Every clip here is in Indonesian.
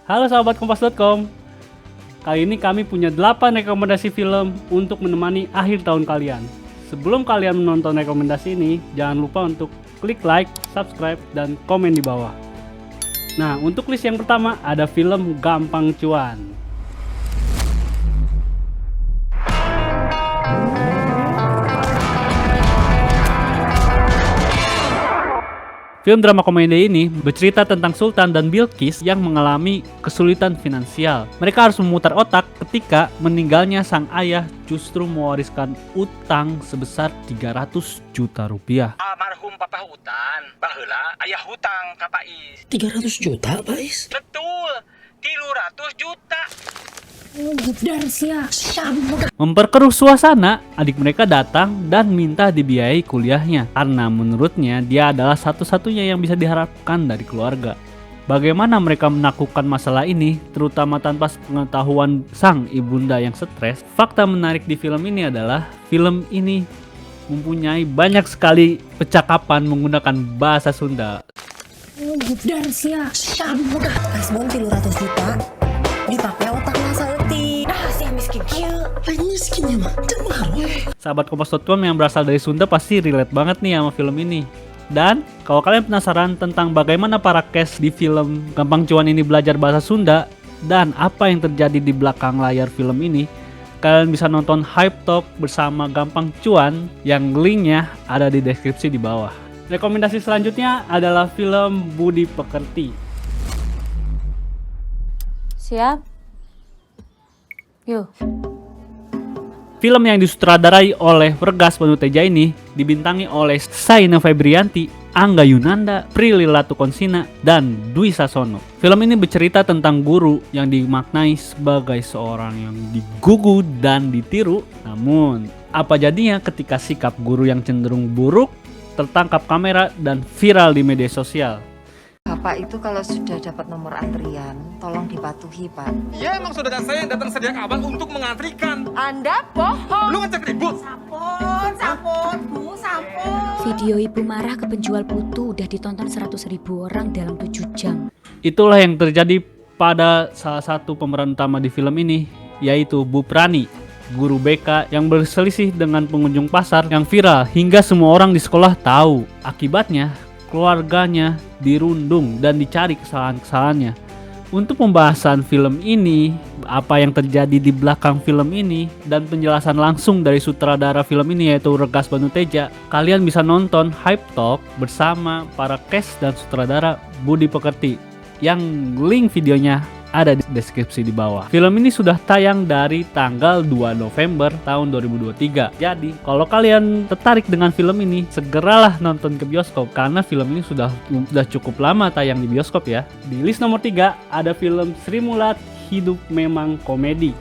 Halo sahabat kompas.com. Kali ini kami punya 8 rekomendasi film untuk menemani akhir tahun kalian. Sebelum kalian menonton rekomendasi ini, jangan lupa untuk klik like, subscribe, dan komen di bawah. Nah, untuk list yang pertama ada film Gampang Cuan. Film drama komedi ini bercerita tentang Sultan dan Bilqis yang mengalami kesulitan finansial. Mereka harus memutar otak ketika meninggalnya sang ayah justru mewariskan utang sebesar 300 juta rupiah. Almarhum Papa Hutan, baheula ayah hutang ka Pais. 300 juta, Pais? Betul, 300 juta. Memperkeruh suasana, adik mereka datang dan minta dibiayai kuliahnya karena menurutnya dia adalah satu-satunya yang bisa diharapkan dari keluarga. Bagaimana mereka menaklukkan masalah ini, terutama tanpa pengetahuan sang ibunda yang stres? Fakta menarik di film ini adalah film ini mempunyai banyak sekali percakapan menggunakan bahasa Sunda. Kasbon 300 juta dipakai otak masa eutik. Nah, si miskin kieu. Lain miskin ya, mah. Sahabat kompas.com yang berasal dari Sunda pasti relate banget nih sama film ini. Dan kalau kalian penasaran tentang bagaimana para cast di film Gampang Cuan ini belajar bahasa Sunda dan apa yang terjadi di belakang layar film ini, kalian bisa nonton Hype Talk bersama Gampang Cuan yang linknya ada di deskripsi di bawah. Rekomendasi selanjutnya adalah film Budi Pekerti. Siap? Yuk. Film yang disutradarai oleh Wergas Panuteja ini dibintangi oleh Saina Febrianti, Angga Yunanda, Prilly Latukonsina, dan Dwi Sasono. Film ini bercerita tentang guru yang dimaknai sebagai seorang yang digugu dan ditiru. Namun, apa jadinya ketika sikap guru yang cenderung buruk tertangkap kamera dan viral di media sosial? Bapak itu kalau sudah dapat nomor antrian, tolong dipatuhi, Pak. Iya, emang saudara saya yang datang sejak awal untuk mengantrikan. Anda bohong. Lu ngecek ribut. Video ibu marah ke penjual putu udah ditonton 100.000 orang dalam 7 jam. Itulah yang terjadi pada salah satu pemeran utama di film ini, yaitu Bu Prani, guru BK yang berselisih dengan pengunjung pasar yang viral hingga semua orang di sekolah tahu. Akibatnya, keluarganya dirundung dan dicari kesalahan-kesalahannya. Untuk pembahasan film ini, apa yang terjadi di belakang film ini, dan penjelasan langsung dari sutradara film ini yaitu Wergas Panuteja, kalian bisa nonton Hype Talk bersama para cast dan sutradara Budi Pekerti yang link videonya ada di deskripsi di bawah. Film ini sudah tayang dari tanggal 2 November tahun 2023. Jadi, kalau kalian tertarik dengan film ini, segeralah nonton ke bioskop karena film ini sudah cukup lama tayang di bioskop ya. Di list nomor 3 ada film Sri Mulat, Hidup Memang Komedi.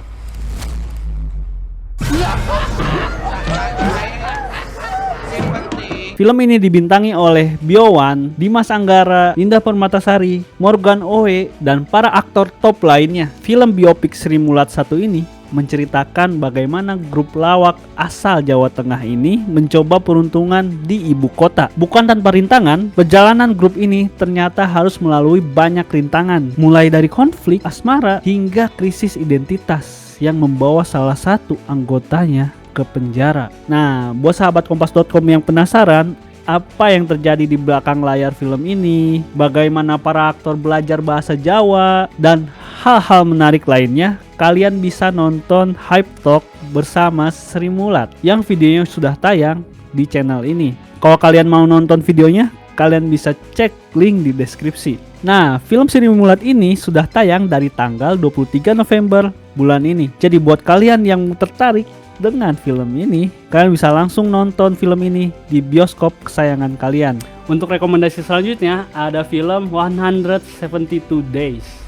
Film ini dibintangi oleh Biowan, Dimas Anggara, Indah Permatasari, Morgan Oe, dan para aktor top lainnya. Film biopik Sri Mulat 1 ini menceritakan bagaimana grup lawak asal Jawa Tengah ini mencoba peruntungan di ibu kota. Bukan tanpa rintangan, perjalanan grup ini ternyata harus melalui banyak rintangan, mulai dari konflik asmara hingga krisis identitas yang membawa salah satu anggotanya ke penjara. Nah, buat sahabat kompas.com yang penasaran apa yang terjadi di belakang layar film ini, bagaimana para aktor belajar bahasa Jawa, dan hal-hal menarik lainnya, kalian bisa nonton Hype Talk bersama Sri Mulat yang videonya sudah tayang di channel ini. Kalau kalian mau nonton videonya, kalian bisa cek link di deskripsi. Nah, film Sri Mulat ini sudah tayang dari tanggal 23 November bulan ini. Jadi buat kalian yang tertarik dengan film ini, kalian bisa langsung nonton film ini di bioskop kesayangan kalian. Untuk rekomendasi selanjutnya ada film 172 Days.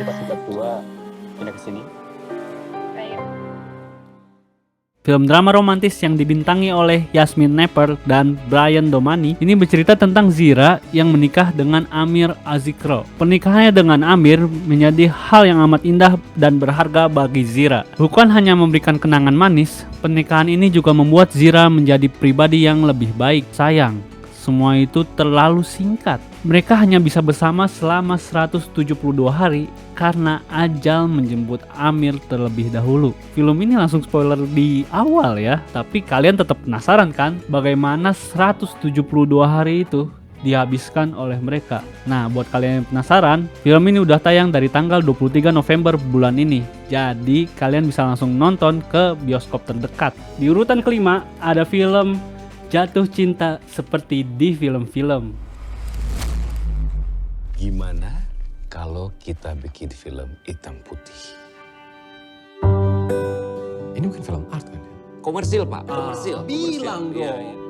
Pas udah tua pindah ke sini. Film drama romantis yang dibintangi oleh Yasmin Nepper dan Brian Domani ini bercerita tentang Zira yang menikah dengan Amir Azikro. Pernikahannya dengan Amir menjadi hal yang amat indah dan berharga bagi Zira. Bukan hanya memberikan kenangan manis, pernikahan ini juga membuat Zira menjadi pribadi yang lebih baik. Sayang, semua itu terlalu singkat. Mereka hanya bisa bersama selama 172 hari karena ajal menjemput Amir terlebih dahulu. Film ini langsung spoiler di awal ya, tapi kalian tetap penasaran kan bagaimana 172 hari itu dihabiskan oleh mereka. Nah, buat kalian yang penasaran, film ini udah tayang dari tanggal 23 November bulan ini. Jadi, kalian bisa langsung nonton ke bioskop terdekat. Di urutan kelima, ada film Jatuh Cinta Seperti di Film-Film. Gimana kalau kita bikin film hitam putih? Ini bukan film art kan? Komersil, Pak. Komersil. Bilang dong.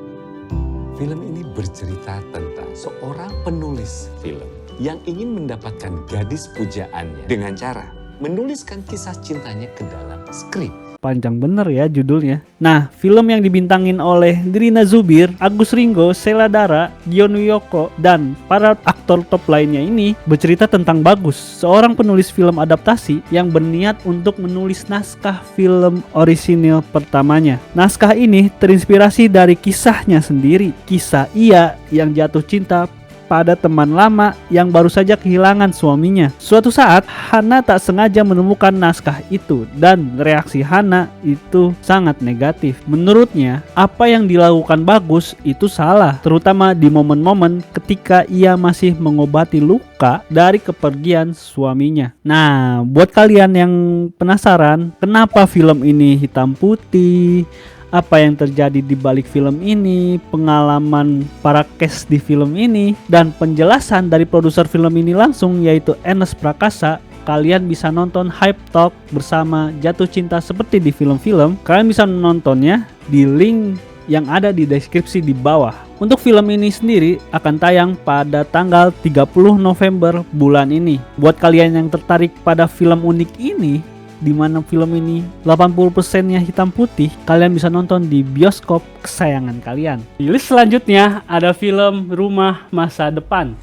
Film ini bercerita tentang seorang penulis film yang ingin mendapatkan gadis pujaannya dengan cara menuliskan kisah cintanya ke dalam skrip. Panjang bener ya judulnya. Nah, film yang dibintangin oleh Dirina Zubir, Agus Ringo, Sheila Dara, Dion Wiyoko, dan para aktor top lainnya ini bercerita tentang Bagus, seorang penulis film adaptasi yang berniat untuk menulis naskah film orisinil pertamanya. Naskah ini terinspirasi dari kisahnya sendiri, kisah ia yang jatuh cinta pada teman lama yang baru saja kehilangan suaminya. Suatu saat, Hana tak sengaja menemukan naskah itu dan reaksi Hana itu sangat negatif. Menurutnya, apa yang dilakukan Bagus itu salah, terutama di momen-momen ketika ia masih mengobati luka dari kepergian suaminya. Nah, buat kalian yang penasaran, kenapa film ini hitam putih? Apa yang terjadi di balik film ini, pengalaman para cast di film ini, dan penjelasan dari produser film ini langsung yaitu Ernest Prakasa, kalian bisa nonton Hype Talk bersama Jatuh Cinta Seperti di Film-Film. Kalian bisa menontonnya di link yang ada di deskripsi di bawah. Untuk film ini sendiri akan tayang pada tanggal 30 November bulan ini. Buat kalian yang tertarik pada film unik ini, di mana film ini 80%-nya hitam putih, kalian bisa nonton di bioskop kesayangan kalian. Di list selanjutnya ada film Rumah Masa Depan.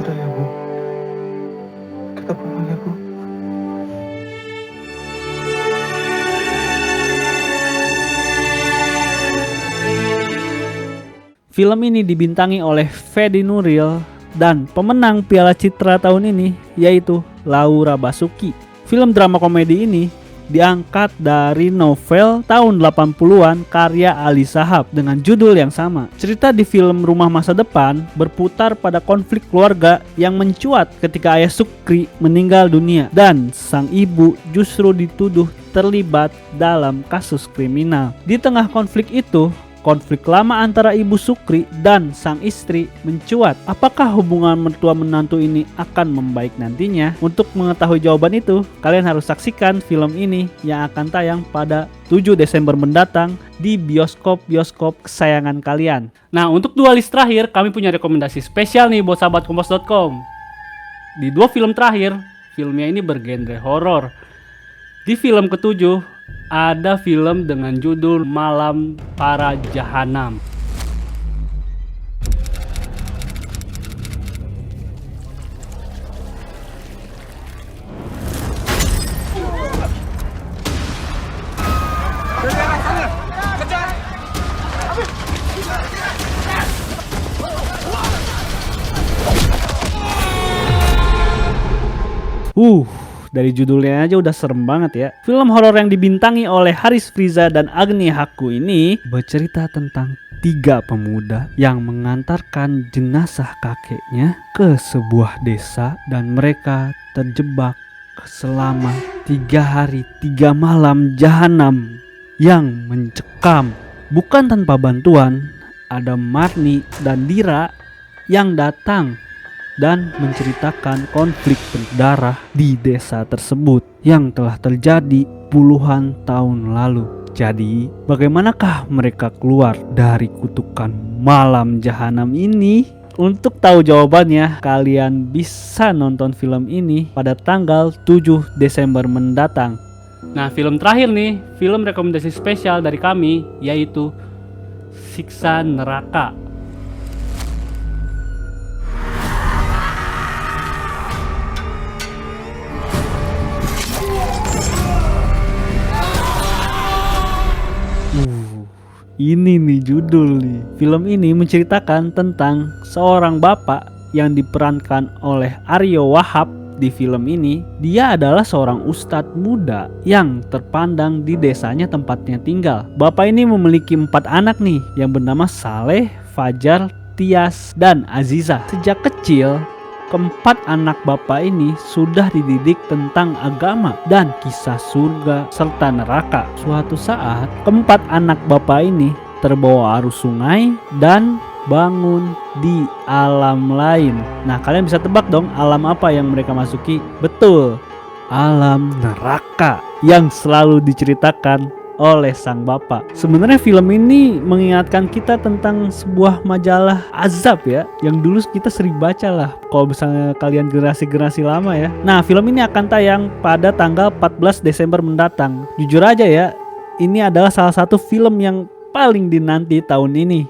Udah ya, Bu. Kita pulang ya, Bu. Film ini dibintangi oleh Fedi Nuril dan pemenang Piala Citra tahun ini yaitu Laura Basuki. Film drama komedi ini diangkat dari novel tahun 80-an karya Ali Shahab dengan judul yang sama. Cerita di film Rumah Masa Depan berputar pada konflik keluarga yang mencuat ketika ayah Sukri meninggal dunia dan sang ibu justru dituduh terlibat dalam kasus kriminal. Di tengah konflik itu, konflik lama antara ibu Sukri dan sang istri mencuat. Apakah hubungan mertua menantu ini akan membaik nantinya? Untuk mengetahui jawaban itu, kalian harus saksikan film ini yang akan tayang pada 7 Desember mendatang di bioskop-bioskop kesayangan kalian. Nah, untuk dua list terakhir, kami punya rekomendasi spesial nih buat sahabat Kompas.com. Di dua film terakhir, filmnya ini bergenre horor. Di film ketujuh, ada film dengan judul Malam Para Jahanam. Dari judulnya aja udah serem banget ya. Film horor yang dibintangi oleh Haris Friza dan Agni Haku ini bercerita tentang 3 pemuda yang mengantarkan jenazah kakeknya ke sebuah desa dan mereka terjebak selama 3 hari 3 malam jahanam yang mencekam. Bukan tanpa bantuan, ada Marni dan Dira yang datang dan menceritakan konflik berdarah di desa tersebut yang telah terjadi puluhan tahun lalu. Jadi, bagaimanakah mereka keluar dari kutukan malam jahanam ini? Untuk tahu jawabannya, kalian bisa nonton film ini pada tanggal 7 Desember mendatang. Nah, film terakhir nih, film rekomendasi spesial dari kami, yaitu Siksa Neraka. Ini nih judul nih. Film ini menceritakan tentang seorang bapak yang diperankan oleh Aryo Wahab. Di film ini, dia adalah seorang ustadz muda yang terpandang di desanya tempatnya tinggal. Bapak ini memiliki 4 anak nih, yang bernama Saleh, Fajar, Tias, dan Aziza. Sejak kecil, keempat anak bapak ini sudah dididik tentang agama dan kisah surga serta neraka. Suatu saat, keempat anak bapak ini terbawa arus sungai dan bangun di alam lain. Nah, kalian bisa tebak dong alam apa yang mereka masuki? Betul, alam neraka yang selalu diceritakan oleh sang bapak. Sebenarnya film ini mengingatkan kita tentang sebuah majalah azab ya, yang dulu kita sering baca lah kalau misalnya kalian generasi lama ya. Nah, film ini akan tayang pada tanggal 14 Desember mendatang. Jujur aja ya, ini adalah salah satu film yang paling dinanti tahun ini,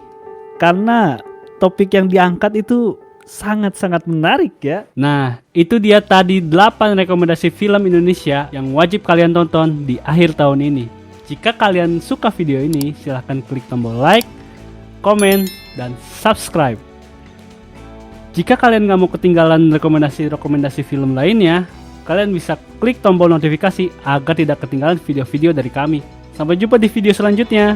karena topik yang diangkat itu sangat-sangat menarik ya. Nah, itu dia tadi 8 rekomendasi film Indonesia yang wajib kalian tonton di akhir tahun ini. Jika kalian suka video ini, silahkan klik tombol like, komen, dan subscribe. Jika kalian gak mau ketinggalan rekomendasi film lainnya, kalian bisa klik tombol notifikasi agar tidak ketinggalan video-video dari kami. Sampai jumpa di video selanjutnya.